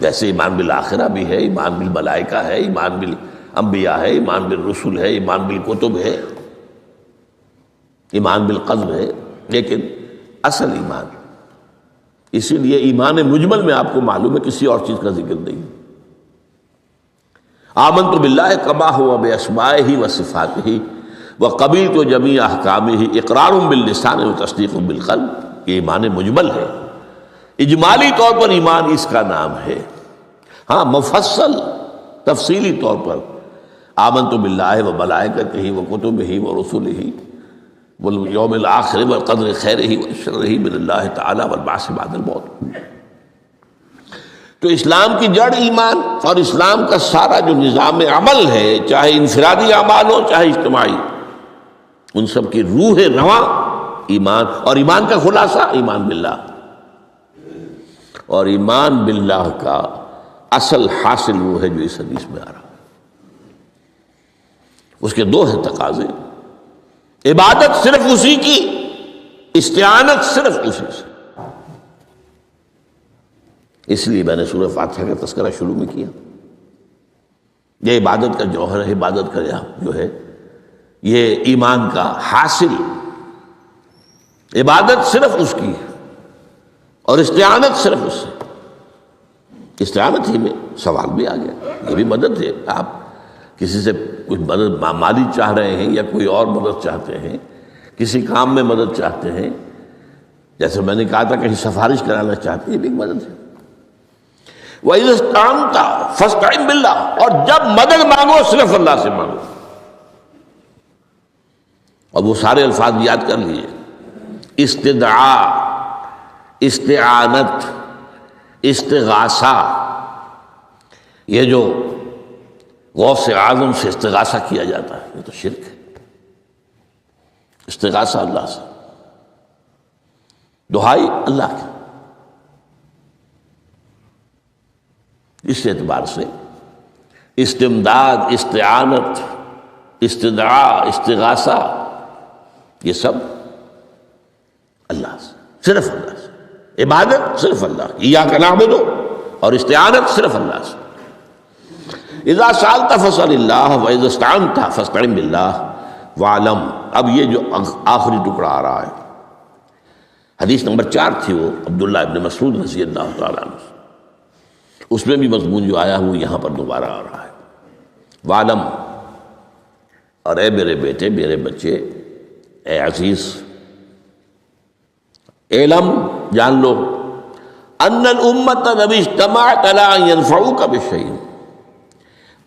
جیسے ایمان بالآخرہ بھی ہے، ایمان بالملائکہ ہے، ایمان بالانبیاء ہے، ایمان بالرسل ہے، ایمان بالکتب ہے، ایمان بالقلب ہے، لیکن اصل ایمان، اسی لیے ایمان مجمل میں آپ کو معلوم ہے کسی اور چیز کا ذکر نہیں۔ آمنت باللہ کما ہوا باسمائہ وصفاتہ وقبلت جمیع احکامہ اقرار باللسان وتصدیق بالقلب۔ یہ ایمان مجمل ہے، اجمالی طور پر ایمان اس کا نام ہے۔ ہاں مفصل تفصیلی طور پر آمنت باللہ وملائکتہ وکتبہ ورسلہ والیوم الآخر والقدر خیرہ وشرہ من اللہ تعالی والبعث بعد الموت۔ تو اسلام کی جڑ ایمان، اور اسلام کا سارا جو نظام عمل ہے، چاہے انفرادی اعمال ہو چاہے اجتماعی، ان سب کی روح رواں ایمان، اور ایمان کا خلاصہ ایمان باللہ۔ اور ایمان باللہ کا اصل حاصل وہ ہے جو اس حدیث میں آ رہا ہے۔ اس کے دو ہیں تقاضے، عبادت صرف اسی کی، استعانت صرف اسی سے۔ اس لیے میں نے سورہ فاتحہ کا تذکرہ شروع میں کیا۔ یہ عبادت کا جوہر ہے، عبادت کا جو ہے یہ ایمان کا حاصل، عبادت صرف اس کی ہے اور استعانت صرف اس سے۔ استعانت ہی میں سوال بھی آ گیا، یہ بھی مدد ہے۔ آپ کسی سے کچھ مدد مالی چاہ رہے ہیں یا کوئی اور مدد چاہتے ہیں، کسی کام میں مدد چاہتے ہیں، جیسے میں نے کہا تھا کہیں سفارش کرانا چاہتے ہیں، یہ بھی مدد ہے۔ وَإِذَا اسْتَعَنْتَ فَاسْتَعِنْ بِاللَّهِ، اور جب مدد مانگو صرف اللہ سے مانگو۔ اور وہ سارے الفاظ یاد کر لیجیے، استدعاء، استعانت، استغاثہ، یہ جو غوث اعظم سے استغاثہ کیا جاتا ہے یہ تو شرک ہے۔ استغاثہ اللہ سے، دعائی اللہ کی۔ اس اعتبار سے استمداد، استعانت، استدعاء، استغاثہ، یہ سب اللہ سے، صرف اللہ سے۔ عبادت صرف اللہ کی، ایاک نعبد، اور استعانت صرف اللہ سے۔ اذا سألت فاسأل اللہ واذا استعنت فاستعن باللہ واعلم۔ اب یہ جو آخری ٹکڑا آ رہا ہے، حدیث نمبر 4 تھی وہ عبداللہ ابن مسعود رضی اللہ تعالیٰ عنہ، اس میں بھی مضمون جو آیا وہ یہاں پر دوبارہ آ رہا ہے۔ وعلم، اور اے میرے بیٹے، میرے بچے، اے عزیز، علم، جان لو، ان الامت لو اجتمعت علی ان ينفعوک بشیء،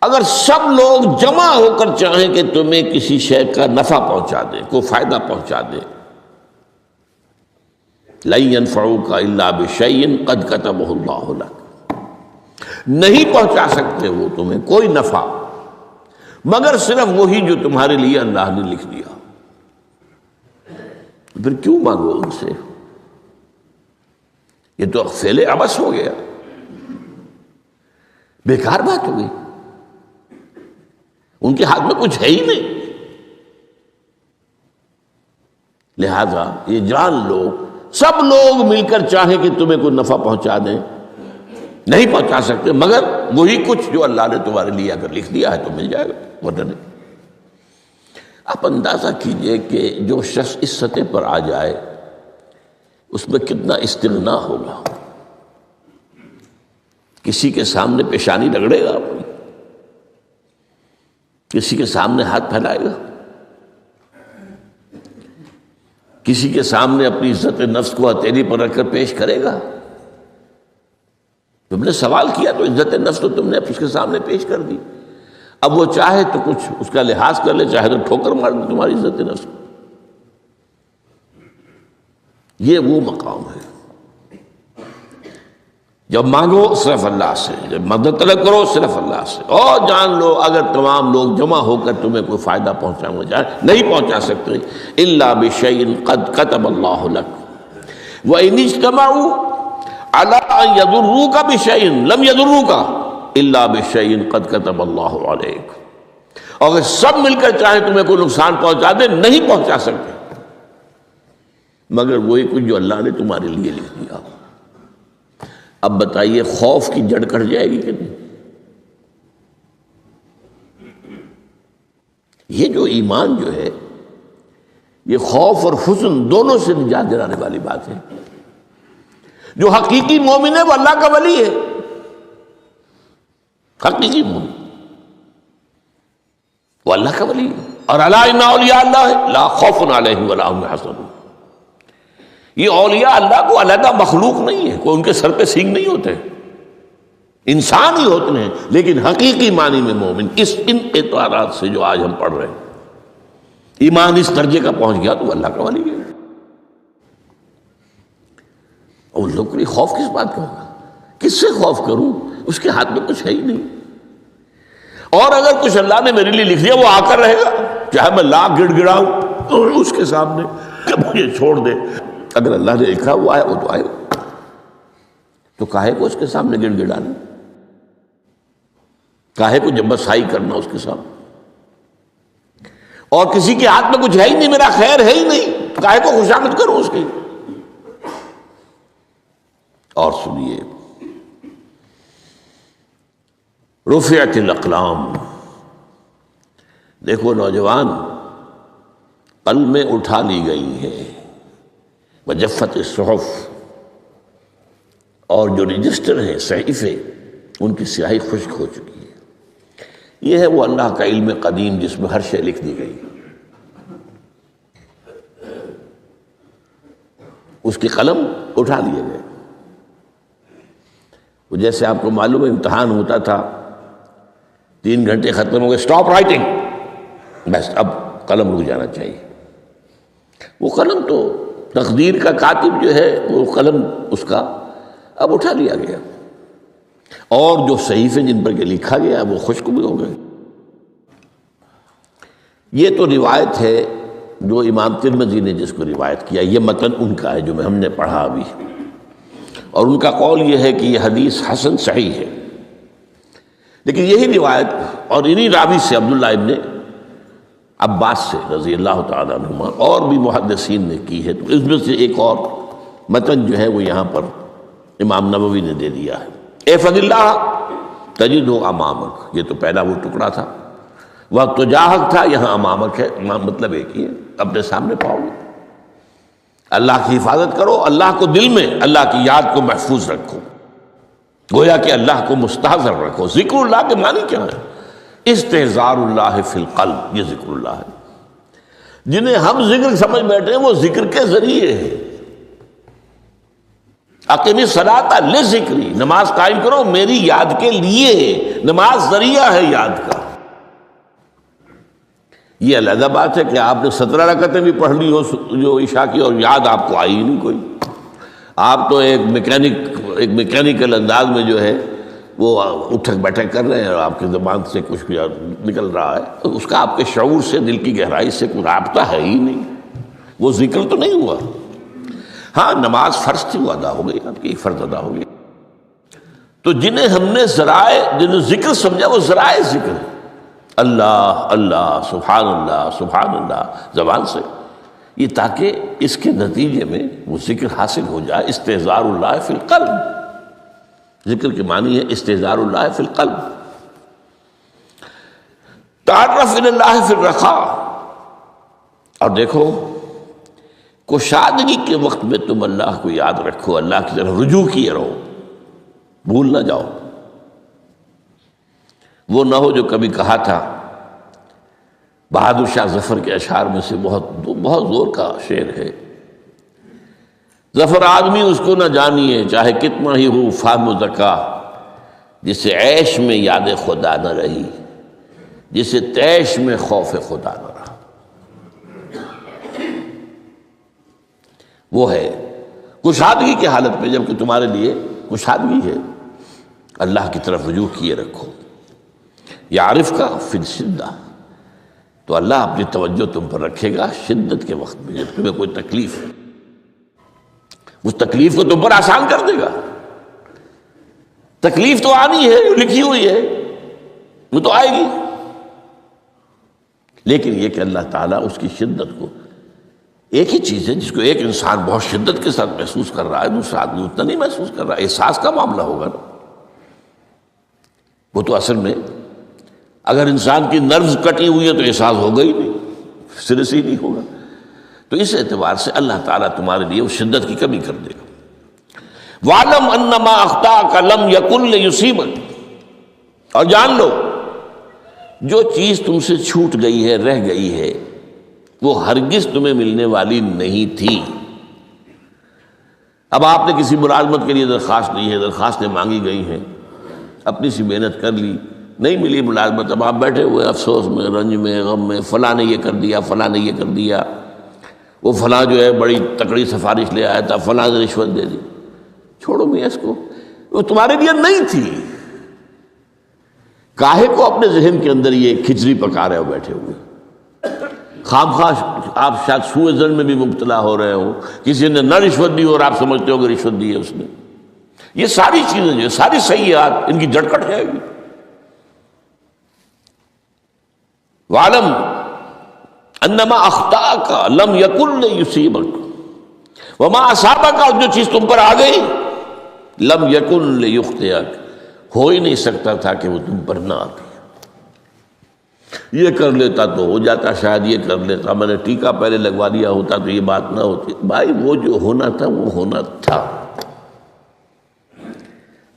اگر سب لوگ جمع ہو کر چاہیں کہ تمہیں کسی شے کا نفع پہنچا دیں، کوئی فائدہ پہنچا دیں، لن ينفعوک الا بشیء قد کتبہ اللہ لک، نہیں پہنچا سکتے وہ تمہیں کوئی نفع مگر صرف وہی جو تمہارے لیے اللہ نے لکھ دیا۔ پھر کیوں مانگو ان سے؟ یہ تو فعل عبث ہو گیا، بیکار بات ہو گئی، ان کے ہاتھ میں کچھ ہے ہی نہیں۔ لہذا یہ جان لو، سب لوگ مل کر چاہیں کہ تمہیں کوئی نفع پہنچا دیں، نہیں پہنچا سکتے مگر وہی کچھ جو اللہ نے تمہارے لیے اگر لکھ دیا ہے تو مل جائے گا، ورنہ نہیں۔ آپ اندازہ کیجئے کہ جو شخص اس سطح پر آ جائے اس میں کتنا استغنا ہوگا، کسی کے سامنے پیشانی رگڑے گا اپنی، کسی کے سامنے ہاتھ پھیلائے گا، کسی کے سامنے اپنی عزت نفس کو ہتھیلی پر رکھ کر پیش کرے گا۔ تم نے سوال کیا تو عزت نفس تو تم نے اس کے سامنے پیش کر دی، اب وہ چاہے تو کچھ اس کا لحاظ کر لے، چاہے تو ٹھوکر مار دے تمہاری عزت نفس۔ یہ وہ مقام ہے جب مانگو صرف اللہ سے، جب مدد طلب کرو صرف اللہ سے، اور جان لو اگر تمام لوگ جمع ہو کر تمہیں کوئی فائدہ پہنچانا چاہے نہیں پہنچا سکتے، الا بشیء قد کتب اللہ لک وان اجتمعوا علی ان یضروک بشیء لم یضروک الا بشیء قد کتب اللہ علیک، اور اگر سب مل کر چاہیں تمہیں کوئی نقصان پہنچا دے نہیں پہنچا سکتے مگر وہی کچھ جو اللہ نے تمہارے لیے لکھ دیا۔ اب بتائیے خوف کی جڑ کٹ جائے گی کہ نہیں؟ یہ جو ایمان جو ہے یہ خوف اور حزن دونوں سے نجات دلانے والی بات ہے۔ جو حقیقی مومن ہے وہ اللہ کا ولی ہے، حقیقی مومن وہ اللہ کا ولی ہے، اور الا ان اولیاء اللہ لا خوف علیہم ولا هم يحزنون۔ یہ اولیاء اللہ کو علیحدہ مخلوق نہیں ہے، کوئی ان کے سر پہ سینگ نہیں ہوتے، انسان ہی ہوتے ہیں، لیکن حقیقی معنی میں مومن ان اعتبارات سے جو آج ہم پڑھ رہے ہیں ایمان اس درجے کا پہنچ گیا تو اللہ کا ولی ہے۔ اور لوگ کو خوف کس بات کا ہوگا؟ کس سے خوف کروں؟ اس کے ہاتھ میں کچھ ہے ہی نہیں، اور اگر کچھ اللہ نے میرے لیے لکھ دیا وہ آ کر رہے گا، چاہے میں لاکھ گڑ گڑاؤں اس کے سامنے کہ مجھے چھوڑ دے، اگر اللہ نے لکھا وہ آئے وہ تو آئے، تو کاہے کو اس کے سامنے گڑ گڑانا، کاہے کو جبسائی کرنا اس کے سامنے، اور کسی کے ہاتھ میں کچھ ہے ہی نہیں، میرا خیر ہے ہی نہیں، کاہے کو خوشامد کروں اس کی۔ اور سنیے، رفعت الاقلام، دیکھو نوجوان، قلمیں اٹھا لی گئی ہیں، وجفت الصحف، اور جو رجسٹر ہیں صحیفے ان کی سیاہی خشک ہو چکی ہے۔ یہ ہے وہ اللہ کا علم قدیم جس میں ہر شے لکھ دی گئی، اس کی قلم اٹھا لیے گئے۔ وہ جیسے آپ کو معلوم ہے امتحان ہوتا تھا، 3 گھنٹے ختم ہو گئے، اسٹاپ رائٹنگ، بس اب قلم رک جانا چاہیے۔ وہ قلم تو تقدیر کا کاتب جو ہے وہ قلم اس کا اب اٹھا لیا گیا، اور جو صحیفے جن پر کہ لکھا گیا وہ خشک بھی ہو گئے۔ یہ تو روایت ہے جو امام ترمذی نے جس کو روایت کیا، یہ متن ان کا ہے جو ہم نے پڑھا ابھی، اور ان کا قول یہ ہے کہ یہ حدیث حسن صحیح ہے، لیکن یہی روایت اور انہی راوی سے عبداللہ ابن عباس سے رضی اللہ تعالیٰ عنہما اور بھی محدثین نے کی ہے، تو اس میں سے ایک اور متن جو ہے وہ یہاں پر امام نووی نے دے دیا ہے۔ احفظ اللہ تجدہ امامک، یہ تو پہلا وہ ٹکڑا تھا، وقت تو جاہک تھا، یہاں امامک ہے، امام مطلب ایک ہی ہے، اپنے سامنے پاؤ گے۔ اللہ کی حفاظت کرو، اللہ کو دل میں، اللہ کی یاد کو محفوظ رکھو، گویا کہ اللہ کو مستحضر رکھو۔ ذکر اللہ کے معنی کیا ہے؟ استحضار اللہ فی القلب، یہ ذکر اللہ ہے۔ جنہیں ہم ذکر سمجھ بیٹھے ہیں وہ ذکر کے ذریعے ہے۔ اقیم الصلاۃ لذکری، نماز قائم کرو میری یاد کے لیے، نماز ذریعہ ہے یاد کا۔ یہ علیحدہ بات ہے کہ آپ نے 17 رکعتیں بھی پڑھ لی ہو جو عشاء کی، اور یاد آپ کو آئی ہی نہیں کوئی، آپ تو ایک میکینیکل انداز میں جو ہے وہ اٹھک بیٹھک کر رہے ہیں، اور آپ کی زبان سے کچھ نکل رہا ہے، اس کا آپ کے شعور سے، دل کی گہرائی سے کوئی رابطہ ہے ہی نہیں، وہ ذکر تو نہیں ہوا۔ ہاں نماز فرض تھی، وہ ادا ہو گئی، آپ کی فرض ادا ہو گئی۔ تو جنہیں ہم نے ذرائع، جنہیں ذکر سمجھا وہ ذرائع ذکر ہے، اللہ اللہ سبحان اللہ سبحان اللہ زبان سے، یہ تاکہ اس کے نتیجے میں وہ ذکر حاصل ہو جائے۔ استحضار اللہ فی القلب، ذکر کے معنی ہے استحضار اللہ فی القلب۔ تعرف الی اللہ فی الرخاء، اور دیکھو کشادگی کے وقت میں تم اللہ کو یاد رکھو، اللہ کی طرف رجوع کیے رہو، بھول نہ جاؤ۔ وہ نہ ہو جو کبھی کہا تھا، بہادر شاہ ظفر کے اشعار میں سے بہت زور کا شعر ہے، ظفر آدمی اس کو نہ جانیے چاہے کتنا ہی ہو فہم و ذکا، جسے عیش میں یاد خدا نہ رہی، جسے طیش میں خوف خدا نہ رہا۔ وہ ہے کشادگی کی حالت میں، جب کہ تمہارے لیے کشادگی ہے، اللہ کی طرف رجوع کیے رکھو۔ یعرف کا فی الشدہ، تو اللہ اپنی توجہ تم پر رکھے گا شدت کے وقت میں، جب تمہیں کوئی تکلیف ہے، اس تکلیف کو تم پر آسان کر دے گا۔ تکلیف تو آنی ہے، لکھی ہوئی ہے، وہ تو آئے گی، لیکن یہ کہ اللہ تعالیٰ اس کی شدت کو، ایک ہی چیز ہے جس کو ایک انسان بہت شدت کے ساتھ محسوس کر رہا ہے، دوسرا آدمی اتنا نہیں محسوس کر رہا، احساس کا معاملہ ہوگا نا۔ وہ تو اصل میں اگر انسان کی نروز کٹی ہوئی ہے تو احساس ہوگا ہی نہیں، سرے سے ہی نہیں ہوگا۔ تو اس اعتبار سے اللہ تعالیٰ تمہارے لیے اس شدت کی کمی کر دے گا۔ وَعْلَمْ أَنَّمَا أَخْطَأَكَ لَمْ يَكُنْ لِيُصِيبَكَ، اور جان لو جو چیز تم سے چھوٹ گئی ہے، رہ گئی ہے، وہ ہرگز تمہیں ملنے والی نہیں تھی۔ اب آپ نے کسی ملازمت کے لیے درخواست دی ہے، درخواستیں مانگی گئی ہیں، اپنی سی محنت کر لی، نہیں ملی ملازمت، اب آپ بیٹھے ہوئے افسوس میں، رنج میں، غم میں، فلاں نے یہ کر دیا، فلاں نے یہ کر دیا، وہ فلاں جو ہے بڑی تکڑی سفارش لے آیا تھا، فلاں نے رشوت دے دی۔ چھوڑو میاں اس کو، وہ تمہارے لیے نہیں تھی۔ کاہے کو اپنے ذہن کے اندر یہ کھچڑی پکا رہے ہو بیٹھے ہوئے؟ خامخواہ آپ شاید سوء ظن میں بھی مبتلا ہو رہے ہو، کسی نے نہ رشوت دی اور آپ سمجھتے ہو کہ رشوت دی ہے اس نے۔ یہ ساری چیزیں جو ساری سیئات، ان کی جڑ کٹ جائے گی۔ وَعْلَمْ أَنَّمَا أَخْطَأَكَ لَمْ يَكُنْ لِيُصِيبَكَ وَمَا أَصَابَكَ، اور جو چیز تم پر آ گئی، لَمْ يَكُنْ لِيُخْطِئَكَ، ہو ہی نہیں سکتا تھا کہ وہ تم پر نہ آتی۔ یہ کر لیتا تو ہو جاتا، شاید یہ کر لیتا، میں نے ٹیکا پہلے لگوا دیا ہوتا تو یہ بات نہ ہوتی۔ بھائی وہ جو ہونا تھا وہ ہونا تھا۔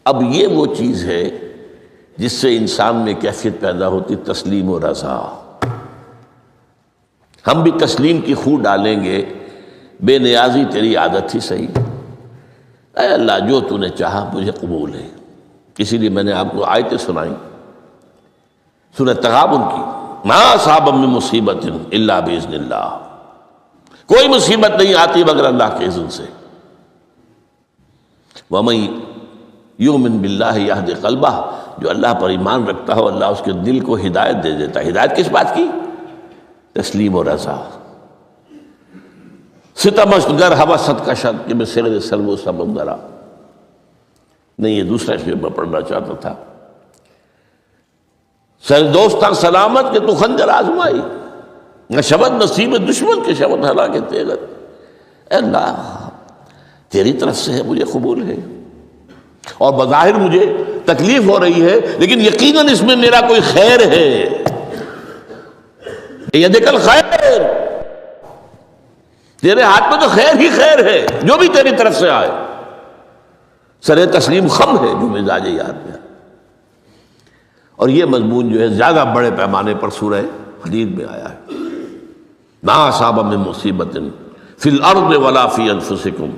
اب یہ وہ چیز ہے جس سے انسان میں کیفیت پیدا ہوتی تسلیم و رضا۔ ہم بھی تسلیم کی خو ڈالیں گے، بے نیازی تیری عادت ہی صحیح، اے اللہ جو تو نے چاہا مجھے قبول ہے۔ اسی لیے میں نے آپ کو آیتیں سنائیں سورہ تغابن کی، ما اصاب من مصیبت الا باذن اللہ، کوئی مصیبت نہیں آتی مگر اللہ کے اذن سے۔ ومن یؤمن باللہ یہد قلبہ، جو اللہ پر ایمان رکھتا ہو اللہ اس کے دل کو ہدایت دے دیتا ہے۔ ہدایت کس بات کی؟ تسلیم و رضا۔ ستمست گر حوست کشد کہ میں سر سلو سمندرا، نہیں یہ دوسرا شعر میں پڑھنا چاہتا تھا۔ سر دوستاں سلامت کہ تو خنجر آزمائی، نہ شبد نصیب دشمن کے شبد ہلاکے تیغت۔ اے اللہ تیری طرف سے ہے، مجھے قبول ہے، اور بظاہر مجھے تکلیف ہو رہی ہے لیکن یقیناً اس میں میرا کوئی خیر ہے۔ یدک الخیر، تیرے ہاتھ میں تو خیر ہی خیر ہے، جو بھی تیری طرف سے آئے۔ سر تسلیم خم ہے جو مزاج یار میں۔ اور یہ مضمون جو ہے زیادہ بڑے پیمانے پر سورہ حدید میں آیا ہے۔ ما اصاب من مصیبت فی الارض ولا فی انفسکم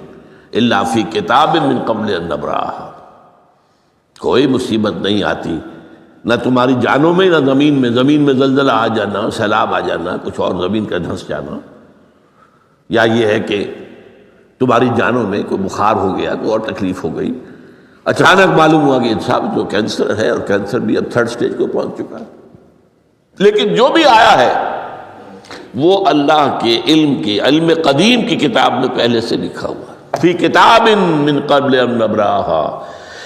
الا فی کتاب من قبل ان نبرأہا، کوئی مصیبت نہیں آتی نہ تمہاری جانوں میں نہ زمین میں، زمین میں زلزلہ آ جانا، سیلاب آ جانا، کچھ اور زمین کا دھنس جانا، یا یہ ہے کہ تمہاری جانوں میں کوئی بخار ہو گیا، کوئی اور تکلیف ہو گئی، اچانک معلوم ہوا کہ صاحب جو کینسر ہے، اور کینسر بھی اب 3rd سٹیج کو پہنچ چکا ہے، لیکن جو بھی آیا ہے وہ اللہ کے علم قدیم کی کتاب میں پہلے سے لکھا ہوا ہے۔ فی کتاب من قبل ان نبرأہا،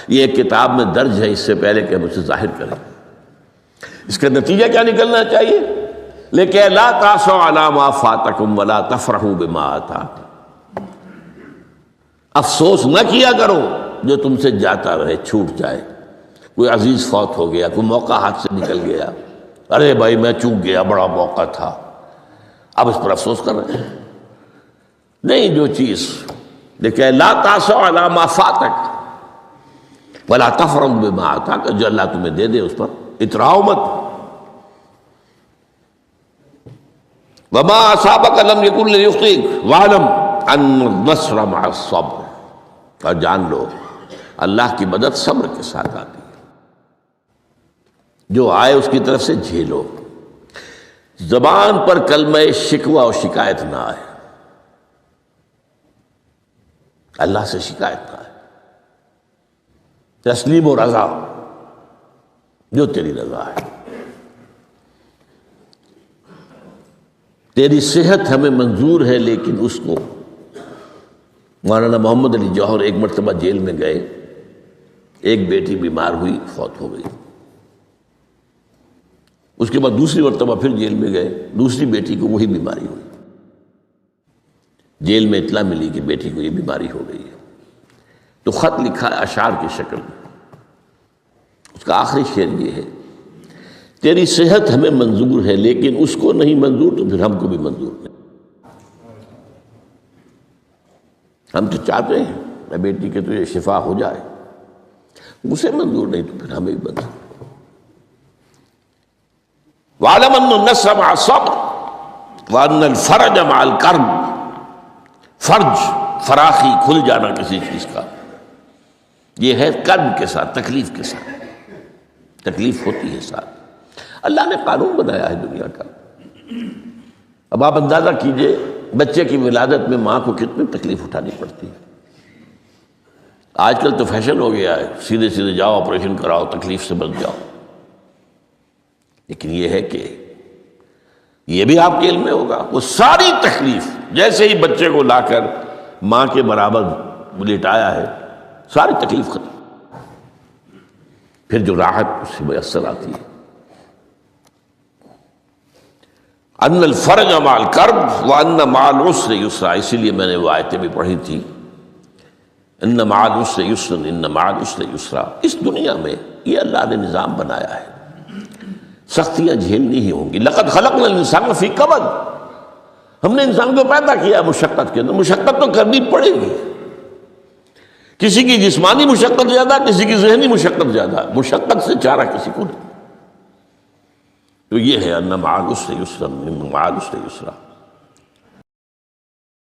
یہ ایک کتاب میں درج ہے اس سے پہلے کہ ہم اسے ظاہر کریں۔ اس کا نتیجہ کیا نکلنا چاہیے؟ لیکن لا تاسوا علی ما فاتکم ولا تفرحوا بما آتاکم، افسوس نہ کیا کرو جو تم سے جاتا رہے، چھوٹ جائے، کوئی عزیز فوت ہو گیا، کوئی موقع ہاتھ سے نکل گیا، ارے بھائی میں چوک گیا، بڑا موقع تھا، اب اس پر افسوس کر رہے ہیں۔ نہیں، جو چیز لیکن لا تاسوا علی ما فاتک ولا تفرحوا بما آتاک، جو اللہ تمہیں دے دے اس پر اتراؤ مت۔ وما اصابک لم یکن لیخطئک واعلم ان النصر مع الصبر، اور جان لو اللہ کی مدد صبر کے ساتھ آتی ہے، جو آئے اس کی طرف سے جھیلو۔ زبان پر کلمہ شکوہ اور شکایت نہ آئے، اللہ سے شکایت نہ آئے، تسلیم و رضا، جو تیری رضا ہے۔ تیری صحت ہمیں منظور ہے، لیکن اس کو مولانا محمد علی جوہر ایک مرتبہ جیل میں گئے، ایک بیٹی بیمار ہوئی، فوت ہو گئی۔ اس کے بعد دوسری مرتبہ پھر جیل میں گئے، دوسری بیٹی کو وہی بیماری ہوئی۔ جیل میں اطلاع ملی کہ بیٹی کو یہ بیماری ہو گئی ہے، تو خط لکھا ہے اشعار کی شکل میں۔ اس کا آخری شعر یہ ہے، تیری صحت ہمیں منظور ہے، لیکن اس کو نہیں منظور تو پھر ہم کو بھی منظور نہیں۔ ہم تو چاہتے ہیں میں بیٹی کے تجھے شفا ہو جائے، اسے منظور نہیں تو پھر ہمیں بھی منظور۔ وَاعْلَمْ أَنَّ النَّصْرَ مَعَ الصَّبْرِ وَأَنَّ الْفَرَجَ مَعَ الْكَرْبِ۔ فرج، فراخی، کھل جانا کسی چیز کا، یہ ہے کرب کے ساتھ، تکلیف کے ساتھ، تکلیف ہوتی ہے ساتھ۔ اللہ نے قانون بنایا ہے دنیا کا۔ اب آپ اندازہ کیجئے بچے کی ولادت میں ماں کو کتنی تکلیف اٹھانی پڑتی ہے۔ آج کل تو فیشن ہو گیا ہے، سیدھے سیدھے جاؤ، آپریشن کراؤ، تکلیف سے بچ جاؤ، لیکن یہ ہے کہ یہ بھی آپ کے علم میں ہوگا، وہ ساری تکلیف جیسے ہی بچے کو لا کر ماں کے برابر لٹایا ہے، ساری تکلیف ختم، پھر جو راحت اس سے میسر آتی ہے۔ ان الفرج مع الکرب وان مع العسر یسرا، اسی لیے میں نے وہ آیتیں بھی پڑھی تھی، ان مع العسر یسرا ان مع العسر یسرا۔ اس دنیا میں یہ اللہ نے نظام بنایا ہے، سختیاں جھیلنی ہی ہوں گی۔ لقد خلقنا الانسان فی کبد، ہم نے انسان کو پیدا کیا مشقت کے اندر، مشقت تو کرنی پڑے گی۔ کسی کی جسمانی مشقت زیادہ، کسی کی ذہنی مشقت زیادہ، مشقت سے چارہ کسی کو نہیں۔ تو یہ ہے ان مع العسر یسرا ان مع العسر یسرا۔